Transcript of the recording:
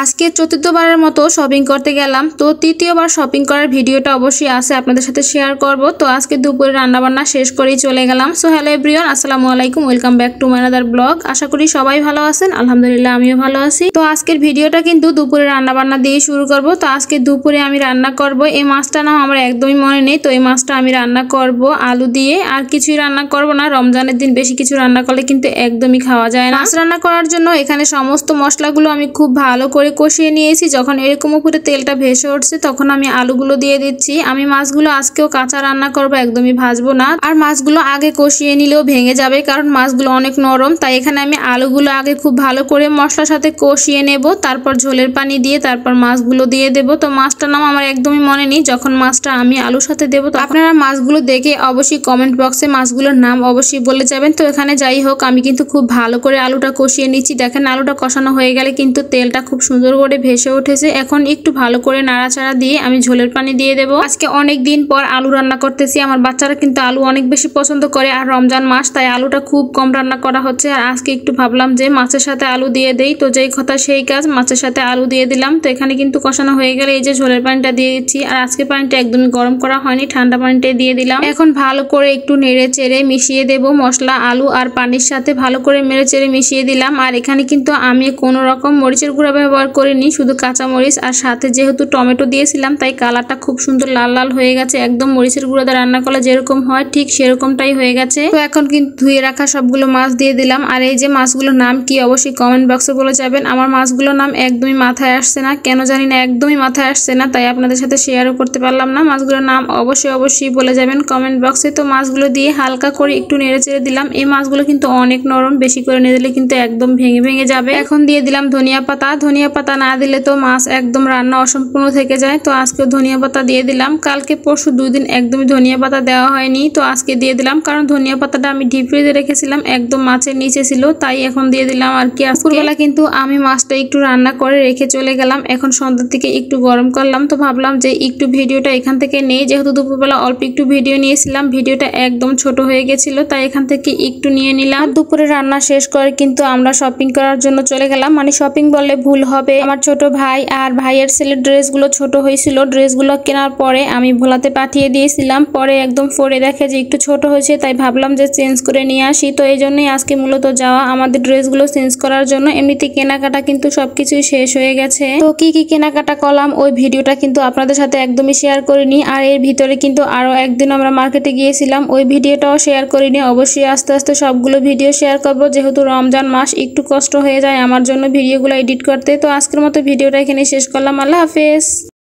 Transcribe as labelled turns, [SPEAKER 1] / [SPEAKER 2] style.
[SPEAKER 1] আজকে চতুর্থবারের মতো শপিং করতে গেলাম। তো তৃতীয়বার শপিং করার ভিডিওটা অবশ্যই আছে, আপনাদের সাথে শেয়ার করব। তো আজকে দুপুরে রান্নাবান্না শেষ করেই চলে গেলাম। সো হ্যালো এভরিওয়ান, আসসালামু আলাইকুম, welcome back to my another blog. আশা করি সবাই ভালো আছেন, আলহামদুলিল্লাহ আমিও ভালো আছি। তো আজকের ভিডিওটা কিন্তু দুপুরে রান্নাবান্না দিয়ে শুরু করব। তো আজকে দুপুরে আমি রান্না করব, এই মাছটা নাম আমার একদমই মনে নেই। তো এই মাছটা আমি রান্না করব আলু দিয়ে, আর কিছুই রান্না করব না। রমজানের দিন বেশি কিছু রান্না করলে কিন্তু একদমই খাওয়া যায় না। মাছ রান্না করার জন্য এখানে সমস্ত মশলাগুলো আমি খুব ভালো করে কষিয়ে নিয়েছি। যখন এরকম উপরে তেলটা ভেসে উঠছে তখন আমি আলুগুলো দিয়ে দিচ্ছি। আমি মাছগুলো আজকেও কাঁচা রান্না করব, একদমই ভাজবো না। আর মাছগুলো আগে কষিয়ে নিলেও ভেঙে যাবে, কারণ মাছগুলো অনেক নরম। তাই এখানে আমি আলুগুলো আগে খুব ভালো করে মশলার সাথে কষিয়ে নেব, তারপর ঝোলের পানি দিয়ে তারপর মাছগুলো দিয়ে দেব। তো মাছটার নাম আমার একদমই মনে নেই। যখন মাছটা আমি আলুর সাথে দেবো তো আপনারা মাছগুলো দেখে অবশ্যই কমেন্ট বক্সে মাছগুলোর নাম অবশ্যই বলে যাবেন। তো এখানে যাই হোক, আমি কিন্তু খুব ভালো করে আলুটা কষিয়ে নিচ্ছি। দেখেন আলুটা কষানো হয়ে গেলে কিন্তু তেলটা খুব সুন্দর করে ভেসে উঠেছে। এখন একটু ভালো করে নাড়াচাড়া দিয়ে আমি ঝোলের পানি দিয়ে দেবো। আজকে অনেক দিন পর আলু রান্না করতেছি। আমার বাচ্চারা কিন্তু আলু অনেক বেশি পছন্দ করে, আর রমজান মাস তাই আলুটা খুব কম রান্না করা হচ্ছে। আর আজকে একটু ভাবলাম যে মাছের সাথে আলু দিয়ে দেই। তো যেই কথা সেই কাজ, মাছের সাথে আলু দিয়ে দিলাম। তো এখানে কিন্তু কষানো হয়ে গেলে এই যে ঝোলের পানিটা দিয়ে দিচ্ছি। আর আজকে পানিটা একদমই গরম করা হয়নি, ঠান্ডা পানিটা দিয়ে দিলাম। এখন ভালো করে একটু নেড়ে চেড়ে মিশিয়ে দেব। মশলা আলু আর পানির সাথে ভালো করে নেড়ে চেড়ে মিশিয়ে দিলাম। আর এখানে কিন্তু আমি কোনো রকম মরিচের গুঁড়া ব্যবহার করিনি, শুধু কাঁচা মরিচ। আর সাথে যেহেতু টমেটো দিয়েছিলাম তাই কালারটা খুব সুন্দর লাল লাল হয়ে গেছে। একদম মরিচের গুঁড়া দিয়ে রান্না করলে যেরকম হয় ঠিক সেরকমটাই হয়ে গেছে। তো এখন কিন্তু ধুয়ে রাখা সবগুলো মাছ দিয়ে দিলাম। আর এই যে মাছগুলোর নাম কি অবশ্যই কমেন্ট বক্সে বলে যাবেন। আমার মাছগুলোর নাম একদমই মাথায় আসছে না, কেন জানি না, একদমই মাথায় আসছে না, তাই আপনাদের সাথে শেয়ারও করতে পারলাম না। মাছগুলোর নাম অবশ্যই বলে যাবেন কমেন্ট বক্সে। তো মাছগুলো দিয়ে হালকা করে একটু নেড়ে চেড়ে দিলাম। এই মাছগুলো কিন্তু অনেক নরম, বেশি করে নেড়ে দিলে কিন্তু একদম ভেঙে যাবে। এখন দিয়ে দিলাম ধনিয়া পাতা। ধনিয়া পাতা না দিলে তো মাছ একদম রান্না অসম্পূর্ণ থেকে যায়। তো আজকে ধনিয়া পাতা দিয়ে দিলাম। কালকে পরশু 2 দিন একদমই ধনিয়া পাতা দেওয়া হয়নি, তো আজকে দিয়ে দিলাম। কারণ ধনিয়া পাতাটা আমি ডিপ ফ্রিজে রেখেছিলাম, একদম মাছের নিচে ছিল, তাই এখন দিয়ে দিলাম। আর কি দুপুরবেলা কিন্তু আমি মাছটা একটু রান্না করে রেখে চলে গেলাম। এখন সন্ধ্যার থেকে একটু গরম করলাম। তো ভাবলাম যে একটু ভিডিওটা এখান থেকে নেই, যেহেতু দুপুরবেলা অল্প একটু ভিডিও নিয়েছিলাম, ভিডিওটা একদম ছোট হয়ে গেছিল, তাই এখান থেকে একটু নিয়ে নিলাম। দুপুরে রান্না শেষ করে কিন্তু আমরা শপিং করার জন্য চলে গেলাম। মানে শপিং বললে ভুল হবে, আমার ছোট ভাই আর ভাইয়ের ছেলের ড্রেসগুলো ছোট হয়েছিল। ড্রেসগুলো কেনার পরে আমি ভোলাতে পাঠিয়ে দিয়েছিলাম, পরে একদম পরে দেখে যে একটু ছোট হয়েছে, তাই ভাবলাম যে চেঞ্জ করে নিয়ে আসি। তো এই জন্যই আজকে মূলত যাওয়া আমাদের ড্রেসগুলো চেঞ্জ করার জন্য। এমনিতে কেনাকাটা কিন্তু সবকিছুই শেষ হয়ে গেছে। তো কি কি কেনাকাটা করলাম ওই ভিডিওটা কিন্তু আপনাদের সাথে একদমই শেয়ার করিনি। আর এর ভিতরে কিন্তু আরো একদিন আমরা মার্কেটে গিয়েছিলাম, ওই ভিডিওটাও শেয়ার করিনি। অবশ্যই আস্তে আস্তে সবগুলো ভিডিও শেয়ার করবো, যেহেতু রমজান মাস একটু কষ্ট হয়ে যায় আমার জন্য ভিডিওগুলো এডিট করতে। তো আজকের মতো ভিডিওটা এখানে শেষ করলাম। আল্লাহ হাফেজ।